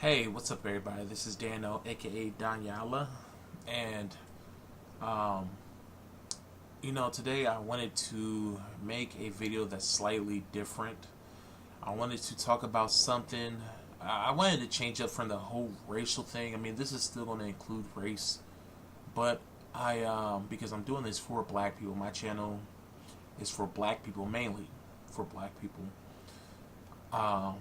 Hey, what's up, everybody? This is Dano, aka Danyala, and um, today I wanted to make a video that's slightly different. I wanted to talk about something. I wanted to change up from the whole racial thing. I mean, this is still going to include race, but because I'm doing this for Black people. My channel is for Black people mainly, for Black people. Um,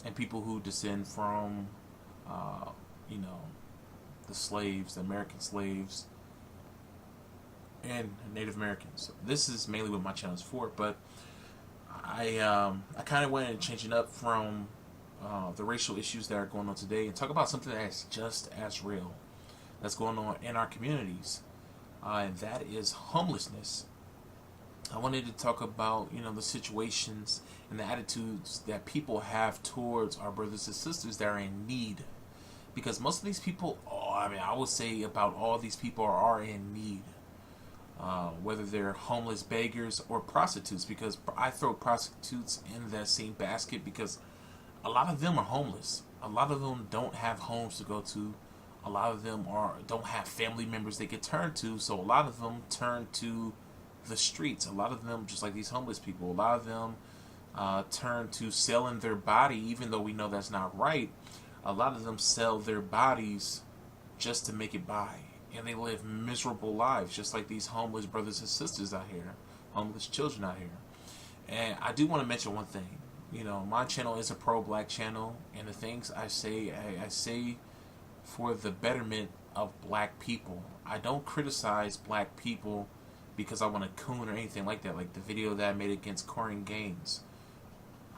and people who descend from, uh, you know, the slaves, the American slaves, and Native Americans. So this is mainly what my channel is for. But I kind of wanted to change it up from the racial issues that are going on today and talk about something that's just as real that's going on in our communities, and that is homelessness. I wanted to talk about the situations and the attitudes that people have towards our brothers and sisters that are in need, because most of these people, I would say about all these people are in need, whether they're homeless beggars or prostitutes, because I throw prostitutes in that same basket because a lot of them are homeless. A lot of them don't have homes to go to. A lot of them don't have family members they could turn to, so a lot of them turn to the streets. A lot of them, just like these homeless people, a lot of them turn to selling their body, even though we know that's not right. A lot of them sell their bodies just to make it by, and they live miserable lives, just like these homeless brothers and sisters out here, homeless children out here. And I do want to mention one thing. My channel is a pro-black channel, and the things I say, I say for the betterment of black people. I don't criticize black people because I want to coon or anything like that. Like the video that I made against Corin Gaines.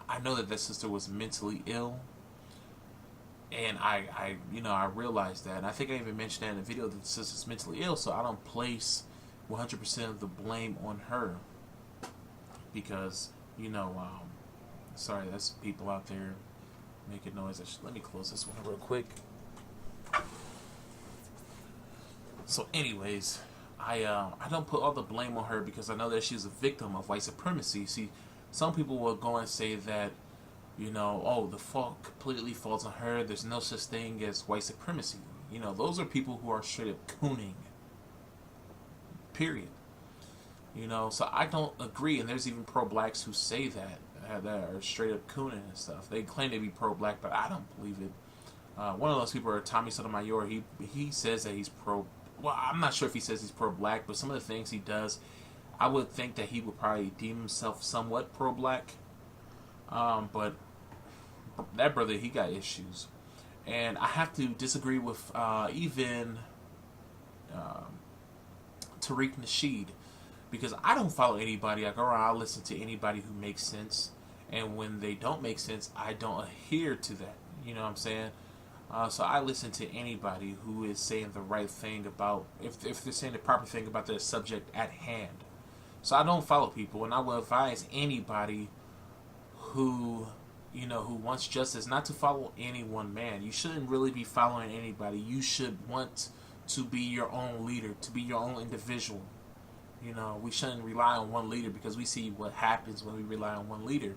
I know that sister was mentally ill, and I realized that. And I think I even mentioned that in the video that the sister's mentally ill, so I don't place 100% of the blame on her because sorry, that's people out there making noise. Let me close this one real quick. So, anyways, I don't put all the blame on her because I know that she's a victim of white supremacy. See, some people will go and say that, the fault completely falls on her. There's no such thing as white supremacy. Those are people who are straight up cooning. Period. So I don't agree. And there's even pro-blacks who say that are straight up cooning and stuff. They claim to be pro-black, but I don't believe it. One of those people are Tommy Sotomayor. He says that he's pro. Well, I'm not sure if he says he's pro-black, but some of the things he does, I would think that he would probably deem himself somewhat pro-black. But that brother, he got issues. And I have to disagree with even Tariq Nasheed, because I don't follow anybody. I go around, I listen to anybody who makes sense. And when they don't make sense, I don't adhere to that. You know what I'm saying? So I listen to anybody who is saying the right thing about, if they're saying the proper thing about the subject at hand. So I don't follow people, and I will advise anybody who wants justice not to follow any one man. You shouldn't really be following anybody. You should want to be your own leader, to be your own individual. We shouldn't rely on one leader because we see what happens when we rely on one leader.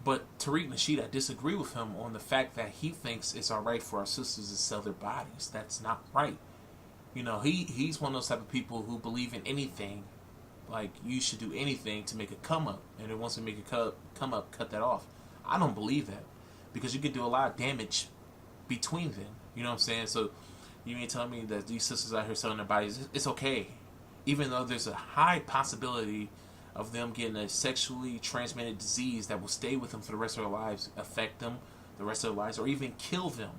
But Tariq Nasheed, I disagree with him on the fact that he thinks it's alright for our sisters to sell their bodies. That's not right. He's one of those type of people who believe in anything. Like, you should do anything to make a come up. And then once you make a come up, cut that off. I don't believe that. Because you could do a lot of damage between them. You know what I'm saying? So, you mean telling me that these sisters out here selling their bodies, it's okay. Even though there's a high possibility of them getting a sexually transmitted disease that will stay with them for the rest of their lives, affect them the rest of their lives, or even kill them.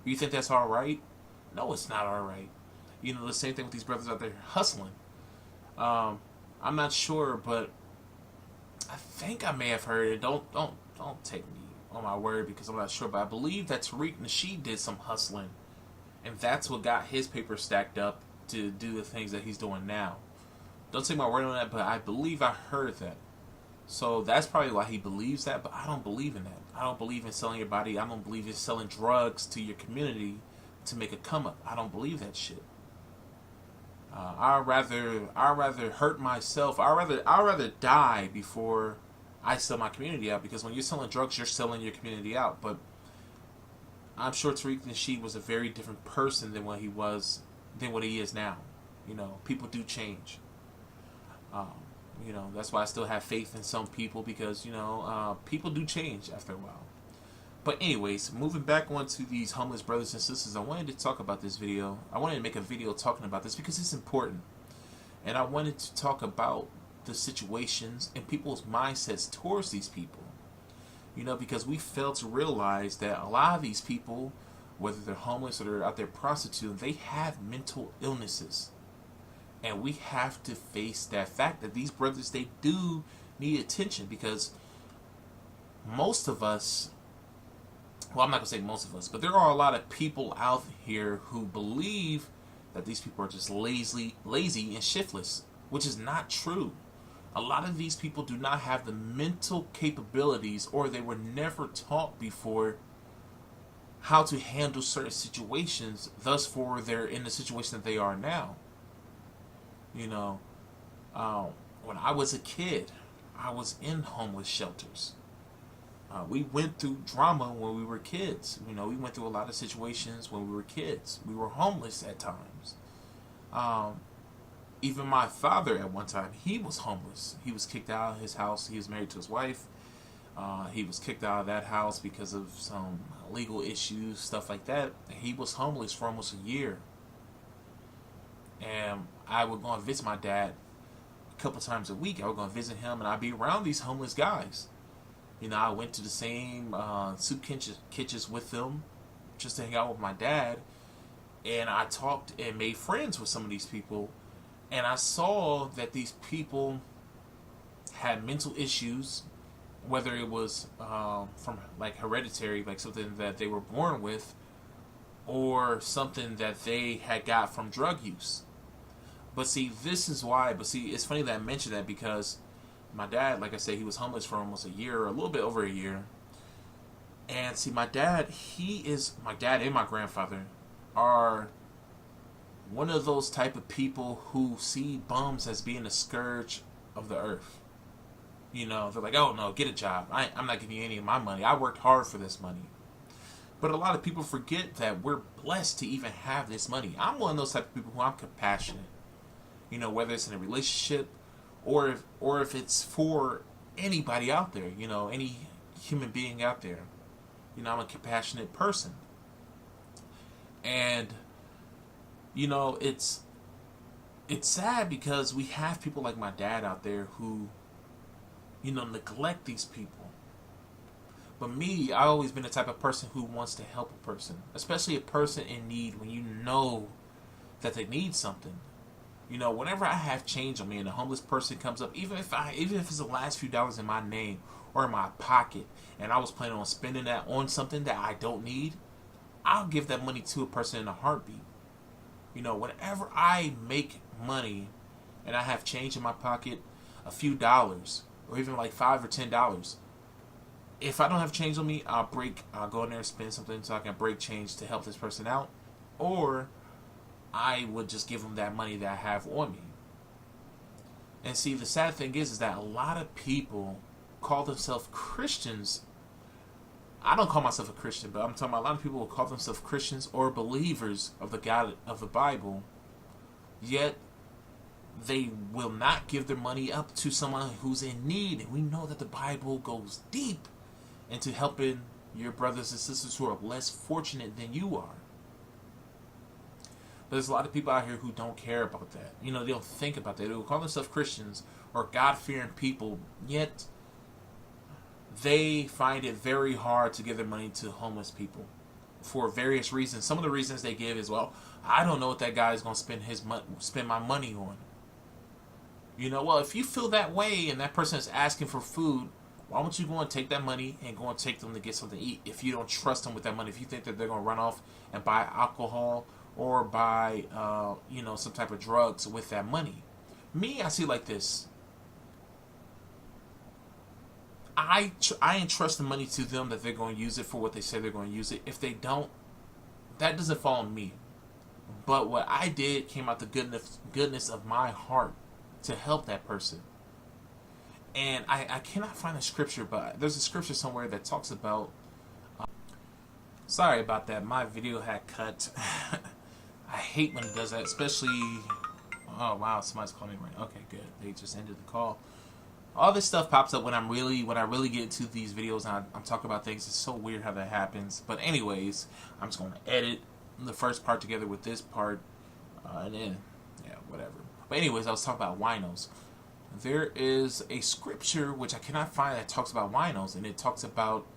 You think that's alright? No, it's not alright. The same thing with these brothers out there hustling. I'm not sure, but I think I may have heard it. Don't take me on my word because I'm not sure, but I believe that Tariq Nasheed did some hustling, and that's what got his paper stacked up to do the things that he's doing now. Don't take my word on that, but I believe I heard that. So that's probably why he believes that, but I don't believe in that. I don't believe in selling your body. I don't believe in selling drugs to your community to make a come up. I don't believe that shit. I'd rather hurt myself. I'd rather die before I sell my community out, because when you're selling drugs, you're selling your community out. But I'm sure Tariq Nasheed was a very different person than what he is now. You know, people do change. Um, you know, that's why I still have faith in some people, because, you know, people do change after a while. But anyways, moving back onto these homeless brothers and sisters, I wanted to talk about this video. I wanted to make a video talking about this because it's important. And I wanted to talk about the situations and people's mindsets towards these people. You know, because we fail to realize that a lot of these people, whether they're homeless or they're out there prostituting, they have mental illnesses. And we have to face that fact that these brothers, they do need attention, because most of us, well, I'm not going to say most of us, but there are a lot of people out here who believe that these people are just lazy and shiftless, which is not true. A lot of these people do not have the mental capabilities, or they were never taught before how to handle certain situations, thus for they're in the situation that they are now. You know, when I was a kid, I was in homeless shelters. We went through drama when we were kids. You know, we went through a lot of situations when we were kids. We were homeless at times. Even my father at one time, he was homeless. He was kicked out of his house. He was married to his wife. He was kicked out of that house because of some legal issues, stuff like that. He was homeless for almost a year. And I would go and visit my dad a couple times a week. I would go and visit him, and I'd be around these homeless guys. You know, I went to the same soup kitchens with them just to hang out with my dad. And I talked and made friends with some of these people. And I saw that these people had mental issues, whether it was from like hereditary, like something that they were born with, or something that they had got from drug use. But see, this is why. But see, it's funny that I mentioned that, because my dad, like I said, he was homeless for almost a year, or a little bit over a year. And see, my dad and my grandfather are one of those type of people who see bums as being a scourge of the earth. You know, they're like, oh no, get a job. I'm not giving you any of my money. I worked hard for this money. But a lot of people forget that we're blessed to even have this money. I'm one of those type of people who I'm compassionate. You know, whether it's in a relationship or if it's for anybody out there, you know, any human being out there. You know, I'm a compassionate person. And, you know, it's sad because we have people like my dad out there who, you know, neglect these people. But me, I've always been the type of person who wants to help a person, especially a person in need, when you know that they need something. You know, whenever I have change on me and a homeless person comes up, even if it's the last few dollars in my name or in my pocket, and I was planning on spending that on something that I don't need, I'll give that money to a person in a heartbeat. You know, whenever I make money and I have change in my pocket, a few dollars, or even like $5 or $10, if I don't have change on me, I'll go in there and spend something so I can break change to help this person out, or I would just give them that money that I have on me. And see, the sad thing is that a lot of people call themselves Christians. I don't call myself a Christian, but I'm talking about a lot of people will call themselves Christians or believers of the God of the Bible, yet they will not give their money up to someone who's in need. And we know that the Bible goes deep into helping your brothers and sisters who are less fortunate than you are. But there's a lot of people out here who don't care about that. You know, they don't think about that. They will call themselves Christians or God-fearing people, yet they find it very hard to give their money to homeless people for various reasons. Some of the reasons they give is, well, I don't know what that guy is going to spend my money on. You know, well, if you feel that way and that person is asking for food, why don't you go and take that money and go and take them to get something to eat if you don't trust them with that money? If you think that they're going to run off and buy alcohol or buy, you know, some type of drugs with that money. Me, I see it like this. I entrust the money to them that they're going to use it for what they say they're going to use it. If they don't, that doesn't fall on me. But what I did came out the goodness of my heart to help that person. And I cannot find a scripture, but there's a scripture somewhere that talks about Sorry about that. My video had cut. I hate when it does that, especially. Oh wow, somebody's calling me right. Okay, good. They just ended the call. All this stuff pops up when I really get into these videos and I'm talking about things. It's so weird how that happens. But anyways, I'm just going to edit the first part together with this part, and then yeah, whatever. But anyways, I was talking about winos. There is a scripture which I cannot find that talks about winos, and it talks about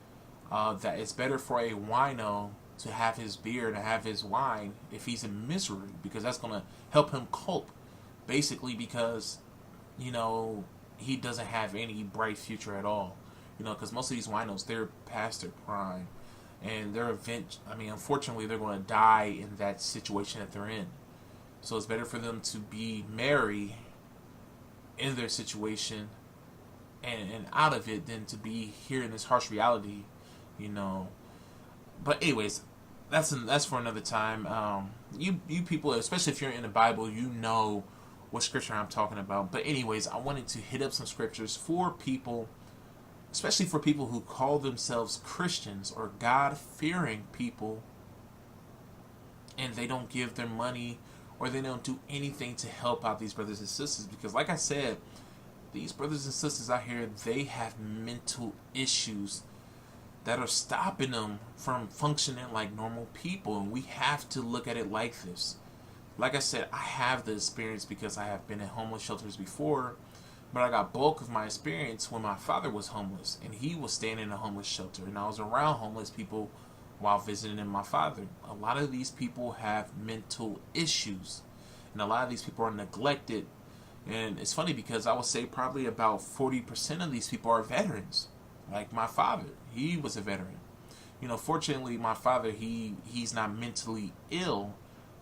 that it's better for a wino to have his beer, to have his wine, if he's in misery, because that's going to help him cope. Basically, because, you know, he doesn't have any bright future at all. You know, because most of these winos, they're past their prime. And unfortunately, they're going to die in that situation that they're in. So it's better for them to be merry in their situation and out of it than to be here in this harsh reality, you know. But anyways, that's for another time. You people, especially if you're in the Bible, you know what scripture I'm talking about. But anyways, I wanted to hit up some scriptures for people, especially for people who call themselves Christians or God-fearing people, and they don't give their money or they don't do anything to help out these brothers and sisters. Because like I said, these brothers and sisters out here, they have mental issues that are stopping them from functioning like normal people, and we have to look at it like this. Like I said, I have the experience because I have been in homeless shelters before, but I got bulk of my experience when my father was homeless and he was staying in a homeless shelter, and I was around homeless people while visiting my father. A lot of these people have mental issues, and a lot of these people are neglected. And it's funny because I would say probably about 40% of these people are veterans. Like my father, he was a veteran. You know, fortunately, my father, he's not mentally ill,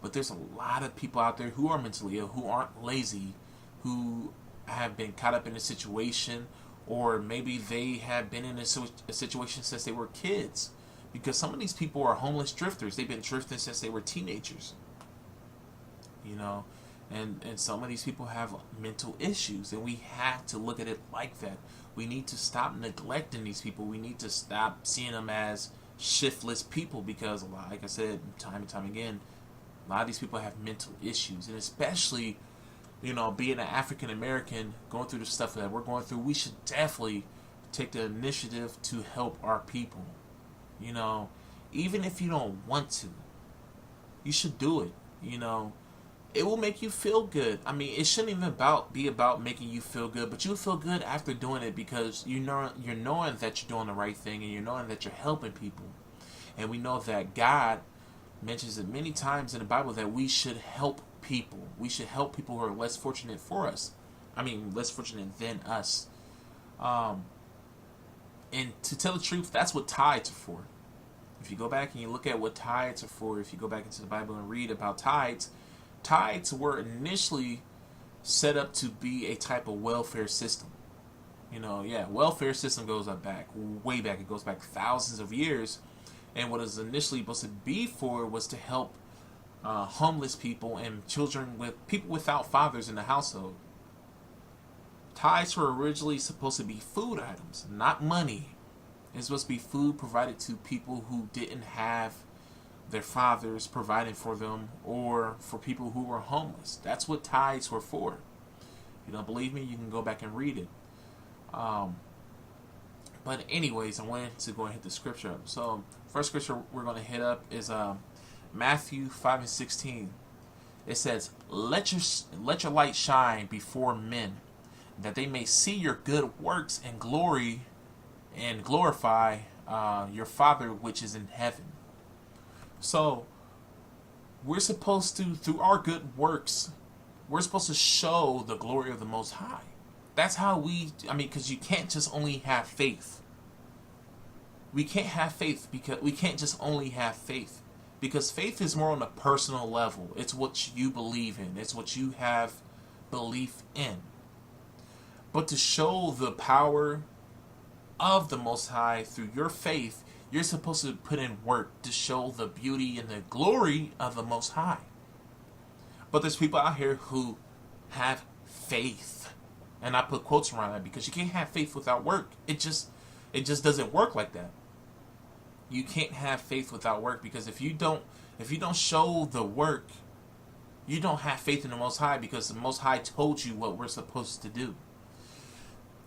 but there's a lot of people out there who are mentally ill, who aren't lazy, who have been caught up in a situation, or maybe they have been in a situation since they were kids. Because some of these people are homeless drifters. They've been drifting since they were teenagers. You know, and some of these people have mental issues, and we have to look at it like that. We need to stop neglecting these people. We need to stop seeing them as shiftless people, because, like I said, time and time again, a lot of these people have mental issues. And especially, you know, being an African American, going through the stuff that we're going through, we should definitely take the initiative to help our people. You know, even if you don't want to, you should do it. You know, it will make you feel good. I mean, it shouldn't even be about making you feel good, but you'll feel good after doing it, because you're knowing that you're doing the right thing, and you're knowing that you're helping people. And we know that God mentions it many times in the Bible that we should help people. We should help people who are less fortunate for us. I mean, less fortunate than us. And to tell the truth, that's what tithes are for. If you go back and you look at what tithes are for, if you go back into the Bible and read about tithes, tithes were initially set up to be a type of welfare system. You know, yeah, welfare system goes way back. It goes back thousands of years. And what it was initially supposed to be for was to help homeless people and people without fathers in the household. Tithes were originally supposed to be food items, not money. It's supposed to be food provided to people who didn't have their fathers providing for them, or for people who were homeless. That's what tithes were for. You don't believe me? You can go back and read it. But anyways, I wanted to go and hit the scripture up. So, first scripture we're going to hit up is Matthew 5:16. It says, let your light shine before men, that they may see your good works and glorify your Father which is in heaven. So, we're supposed to, through our good works, we're supposed to show the glory of the Most High. That's how because you can't just only have faith. We can't have faith because we can't just only have faith. Because faith is more on a personal level. It's what you believe in. It's what you have belief in. But to show the power of the Most High through your faith, you're supposed to put in work to show the beauty and the glory of the Most High. But there's people out here who have faith. And I put quotes around that because you can't have faith without work. It just doesn't work like that. you can't have faith without work, because if you don't show the work, you don't have faith in the Most High, because the Most High told you what we're supposed to do.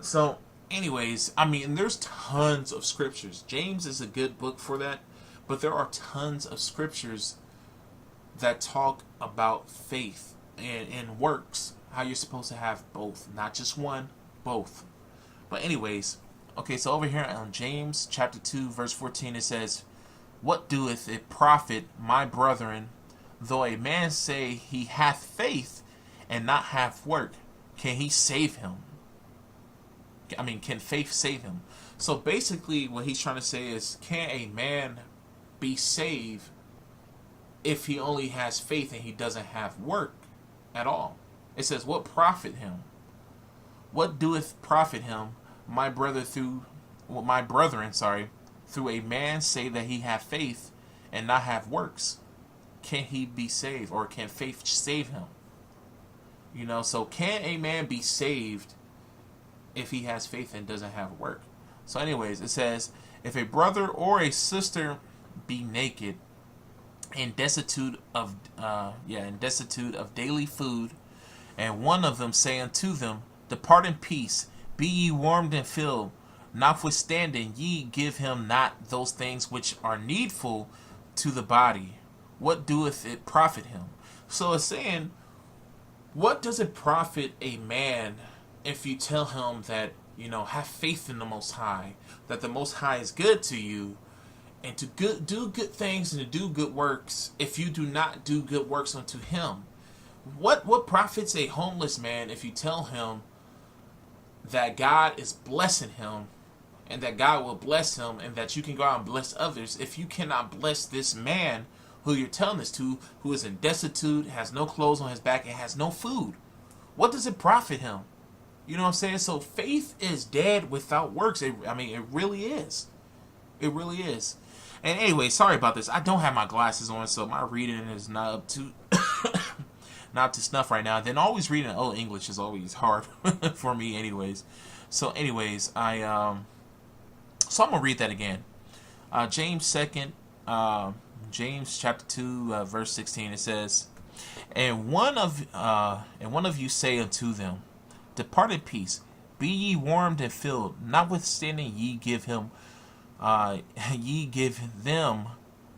So, anyways, I mean, there's tons of scriptures. James is a good book for that, but there are tons of scriptures that talk about faith and works, how you're supposed to have both, not just one, both. But anyways, okay, so over here on James chapter 2 verse 14, it says, "What doeth it profit, my brethren, though a man say he hath faith and not have work? Can he save him?" I mean, can faith save him? So basically what he's trying to say is, can a man be saved if he only has faith and he doesn't have work at all? It says, "What profit him? What doeth profit him, my brethren, through a man say that he have faith and not have works? Can he be saved, or can faith save him?" You know, so can a man be saved if he has faith and doesn't have work? So anyways, it says, "If a brother or a sister be naked and destitute of daily food, and one of them say unto them, Depart in peace, be ye warmed and filled, notwithstanding ye give him not those things which are needful to the body, what doeth it profit him?" So it's saying, what does it profit a man if you tell him that, you know, have faith in the Most High, that the Most High is good to you, and to do good things and to do good works, if you do not do good works unto him? What profits a homeless man if you tell him that God is blessing him and that God will bless him and that you can go out and bless others, if you cannot bless this man who you're telling this to, who is in destitute, has no clothes on his back, and has no food? What does it profit him? You know what I'm saying? So faith is dead without works. It really is. It really is. And anyway, sorry about this. I don't have my glasses on, so my reading is not up to not up to snuff right now. Then always reading Old English is always hard for me, anyways. So, anyways, I'm gonna read that again. James chapter 2, verse 16. It says, and one of you say unto them, Depart in peace, be ye warmed and filled, notwithstanding ye give them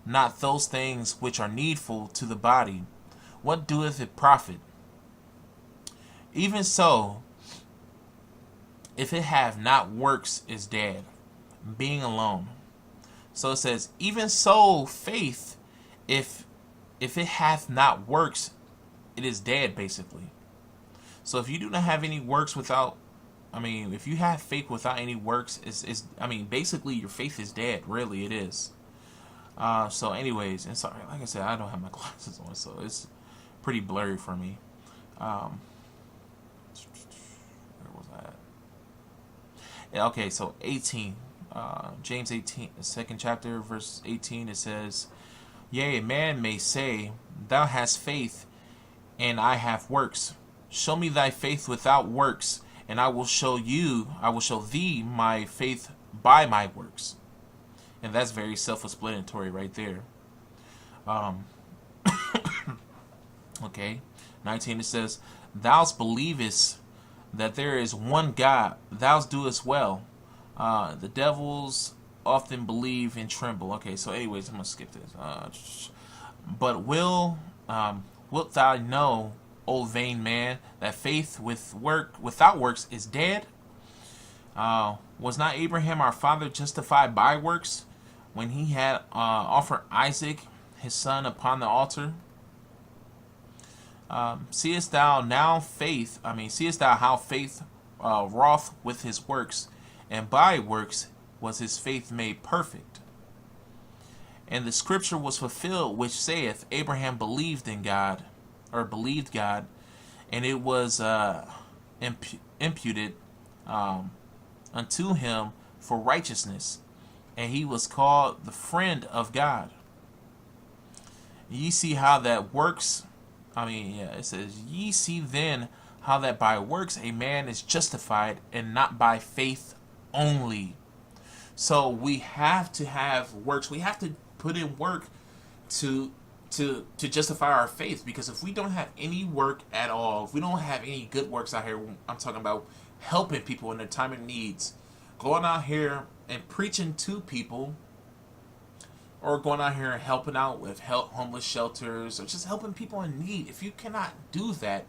not those things which are needful to the body. What doeth it profit? Even so, if it have not works, is dead, being alone. So it says, even so, faith, if it hath not works, it is dead, basically. So if you do not have any works if you have faith without any works, basically your faith is dead. Really, it is. So anyways, and sorry, like I said, I don't have my glasses on, so it's pretty blurry for me. Where was I at? Okay, so 18. James 18, second chapter, verse 18, it says, Yea, a man may say, Thou hast faith, and I have works. Show me thy faith without works, and I will show thee my faith by my works. And that's very self-explanatory right there. Okay, 19, it says, Thou believest that there is one God, thou doest well. The devils often believe and tremble. Okay, so anyways, I'm going to skip this. But wilt thou know, O vain man, that faith without works is dead? Was not Abraham our father justified by works when he had offered Isaac his son upon the altar? Seest thou how faith wrought with his works, and by works was his faith made perfect? And the scripture was fulfilled which saith, Abraham believed God, and it was imputed unto him for righteousness, and he was called the friend of God. Ye see how that works. It says, Ye see then how that by works a man is justified, and not by faith only. So we have to have works. We have to put in work to to justify our faith. Because if we don't have any work at all, if we don't have any good works out here, I'm talking about helping people in their time of needs, going out here and preaching to people, or going out here and helping out with homeless shelters, or just helping people in need. If you cannot do that,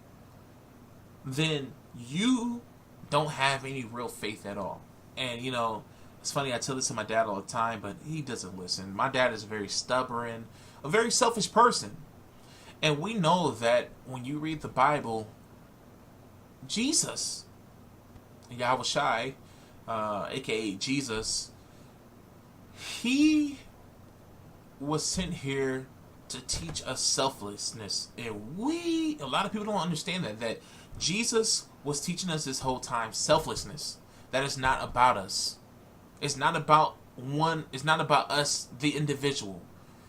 then you don't have any real faith at all. And you know, it's funny, I tell this to my dad all the time, but he doesn't listen. My dad is very stubborn, a very selfish person. And we know that when you read the Bible, Jesus, Yahweh Shai, aka Jesus, he was sent here to teach us selflessness. And a lot of people don't understand that Jesus was teaching us this whole time selflessness. That is not about us. It's not about it's not about us, the individual.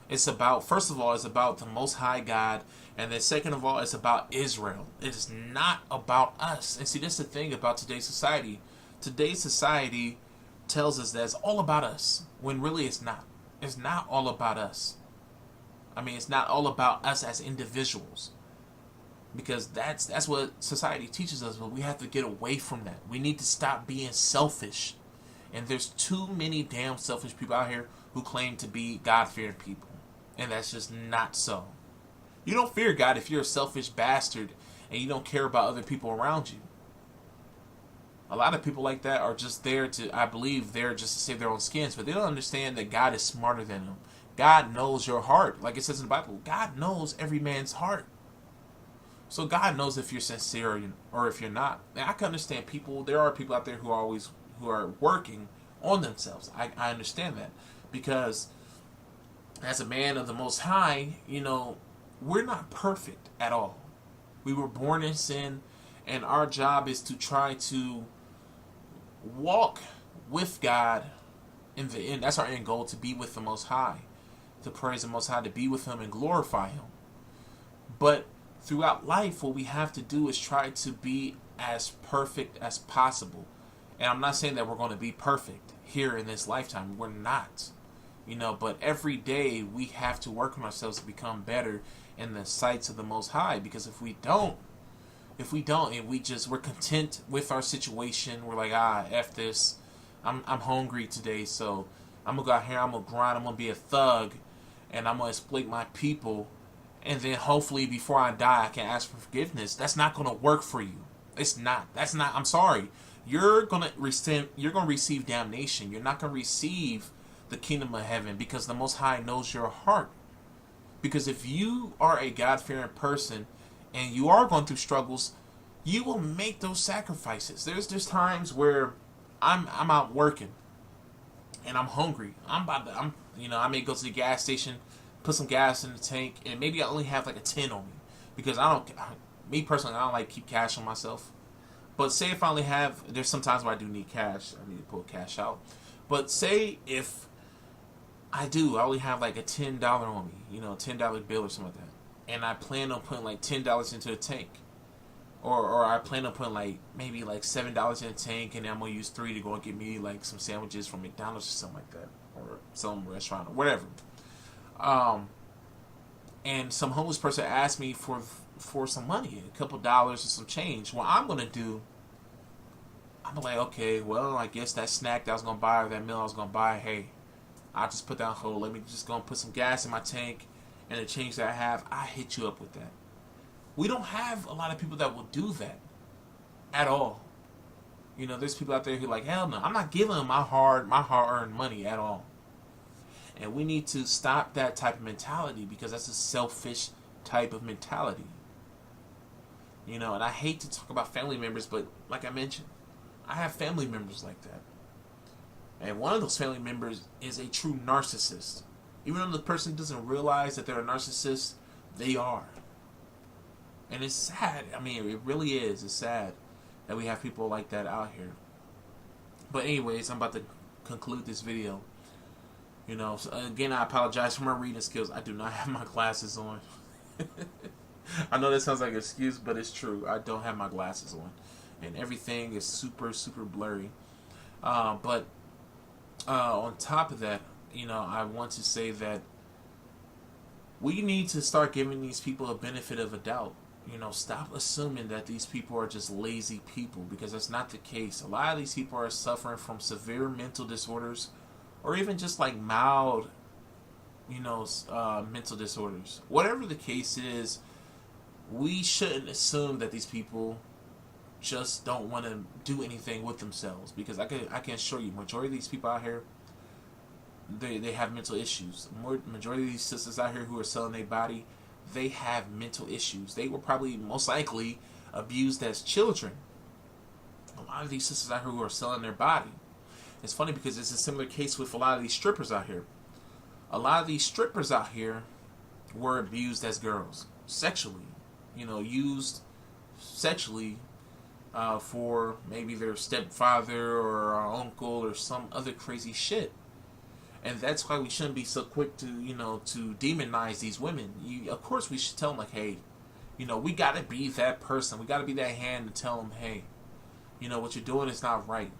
It's about, first of all, it's about the Most High God. And then second of all, it's about Israel. It is not about us. And see, that's the thing about today's society. Today's society tells us that it's all about us, when really it's not. It's not all about us. I mean, it's not all about us as individuals. Because that's what society teaches us, but we have to get away from that. We need to stop being selfish. And there's too many damn selfish people out here who claim to be God-fearing people. And that's just not so. You don't fear God if you're a selfish bastard and you don't care about other people around you. A lot of people like that are just there to, I believe, they're just to save their own skins, but they don't understand that God is smarter than them. God knows your heart. Like it says in the Bible, God knows every man's heart. So God knows if you're sincere or if you're not. And I can understand people, there are people out there who are working on themselves. I understand that. Because as a man of the Most High, you know, we're not perfect at all. We were born in sin, and our job is to try to walk with God in the end. That's our end goal, to be with the Most High, to praise the Most High, to be with Him and glorify Him. But throughout life, what we have to do is try to be as perfect as possible. And I'm not saying that we're going to be perfect here in this lifetime. We're not. You know, but every day we have to work on ourselves to become better in the sights of the Most High. Because if we don't, and we're content with our situation, we're like, F this, I'm hungry today, so I'm going to go out here, I'm going to grind, I'm going to be a thug, and I'm going to exploit my people, and then hopefully before I die I can ask for forgiveness. That's not going to work for you. It's not. That's not, I'm sorry. You're going to receive damnation. You're not going to receive the kingdom of heaven, because the Most High knows your heart. Because if you are a God-fearing person and you are going through struggles, you will make those sacrifices. There's just times where I'm out working and I'm hungry. I may go to the gas station, put some gas in the tank, and maybe I only have like a 10 on me, because me personally, I don't like keep cash on myself. But say if I only have, there's sometimes where I do need cash, I need to pull cash out. But say if I only have like a $10 on me, you know, $10 bill or something like that, and I plan on putting like $10 into the tank, or I plan on putting like maybe like $7 in the tank, and then I'm gonna use $3 to go and get me like some sandwiches from McDonald's or something like that, or some restaurant or whatever. And some homeless person asked me for some money, a couple dollars or some change. What I'm gonna do, I'm like, okay, well, I guess that snack that I was gonna buy, or that meal I was gonna buy, hey, I'll just put that on hold. Let me just go and put some gas in my tank, and the change that I have, I hit you up with that. We don't have a lot of people that will do that at all. You know, there's people out there who are like, hell no, I'm not giving them my hard-earned money at all. And we need to stop that type of mentality, because that's a selfish type of mentality. You know, and I hate to talk about family members, but like I mentioned, I have family members like that. And one of those family members is a true narcissist. Even though the person doesn't realize that they're a narcissist, they are. And it's sad. I mean, it really is. It's sad that we have people like that out here. But anyways, I'm about to conclude this video. You know, so again, I apologize for my reading skills. I do not have my glasses on. I know that sounds like an excuse, but it's true. I don't have my glasses on. And everything is super, super blurry. But On top of that, I want to say that we need to start giving these people a benefit of a doubt. Stop assuming that these people are just lazy people, because that's not the case. A lot of these people are suffering from severe mental disorders, or even just like mild, mental disorders. Whatever the case is, we shouldn't assume that these people just don't want to do anything with themselves, because I can assure you, majority of these people out here, they have mental issues. Majority of these sisters out here who are selling their body, they have mental issues. They were probably most likely abused as children. A lot of these sisters out here who are selling their body. It's funny because it's a similar case with a lot of these strippers out here. A lot of these strippers out here were abused as girls, sexually. Used sexually for maybe their stepfather or uncle or some other crazy shit. And that's why we shouldn't be so quick to, to demonize these women. Of course, we should tell them, like, hey, we got to be that person. We got to be that hand to tell them, hey, what you're doing is not right.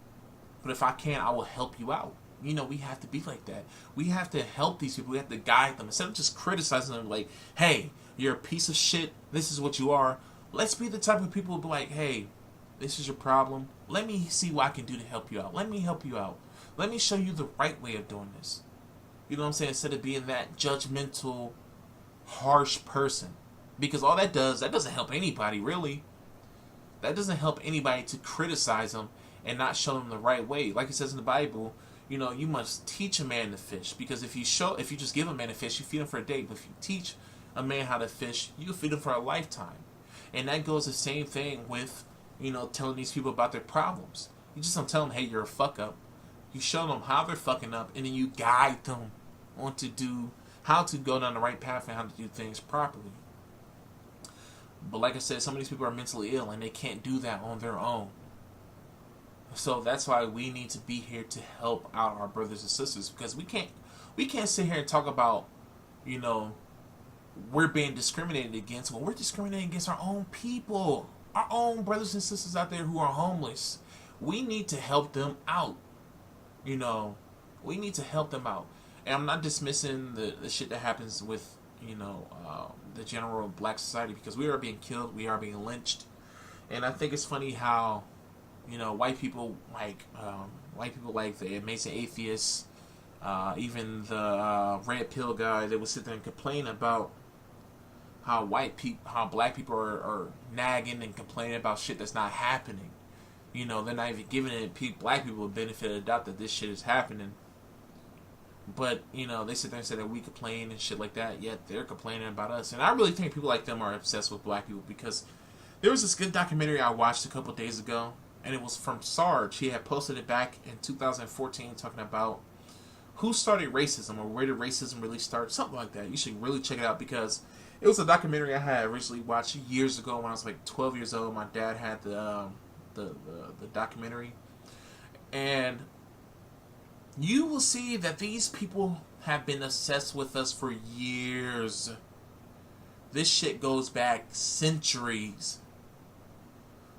But if I can, I will help you out. We have to be like that. We have to help these people. We have to guide them. Instead of just criticizing them like, hey, you're a piece of shit. This is what you are. Let's be the type of people who be like, hey, this is your problem. Let me see what I can do to help you out. Let me help you out. Let me show you the right way of doing this. You know what I'm saying? Instead of being that judgmental, harsh person. Because all that doesn't help anybody, really. That doesn't help anybody to criticize them and not show them the right way. Like it says in the Bible, you must teach a man to fish. Because if you just give a man a fish, you feed him for a day. But if you teach a man how to fish, you feed him for a lifetime. And that goes the same thing with, telling these people about their problems. You just don't tell them, hey, you're a fuck up. You show them how they're fucking up, and then you guide them on how to go down the right path and how to do things properly. But like I said, some of these people are mentally ill, and they can't do that on their own. So that's why we need to be here to help out our brothers and sisters, because we can't sit here and talk about, we're being discriminated against when we're discriminating against our own people, our own brothers and sisters out there who are homeless. We need to help them out. We need to help them out. And I'm not dismissing the shit that happens with, the general black society, because we are being killed, we are being lynched. And I think it's funny how, white people like the amazing atheists, even the red pill guy that would sit there and complain about how black people are nagging and complaining about shit that's not happening. They're not even giving black people a benefit of the doubt that this shit is happening. But, they sit there and say that we complain and shit like that, yet they're complaining about us. And I really think people like them are obsessed with black people, because there was this good documentary I watched a couple days ago, and it was from Sarge. He had posted it back in 2014 talking about who started racism, or where did racism really start, something like that. You should really check it out, because it was a documentary I had originally watched years ago when I was like 12 years old. My dad had the documentary, and you will see that these people have been obsessed with us for years. This shit goes back centuries.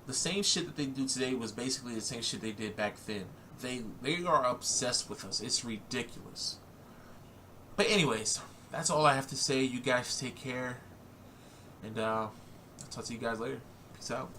The same shit that they do today was basically the same shit they did back then. They are obsessed with us. It's ridiculous. But anyways, that's all I have to say. You guys take care, and I'll talk to you guys later. Peace out.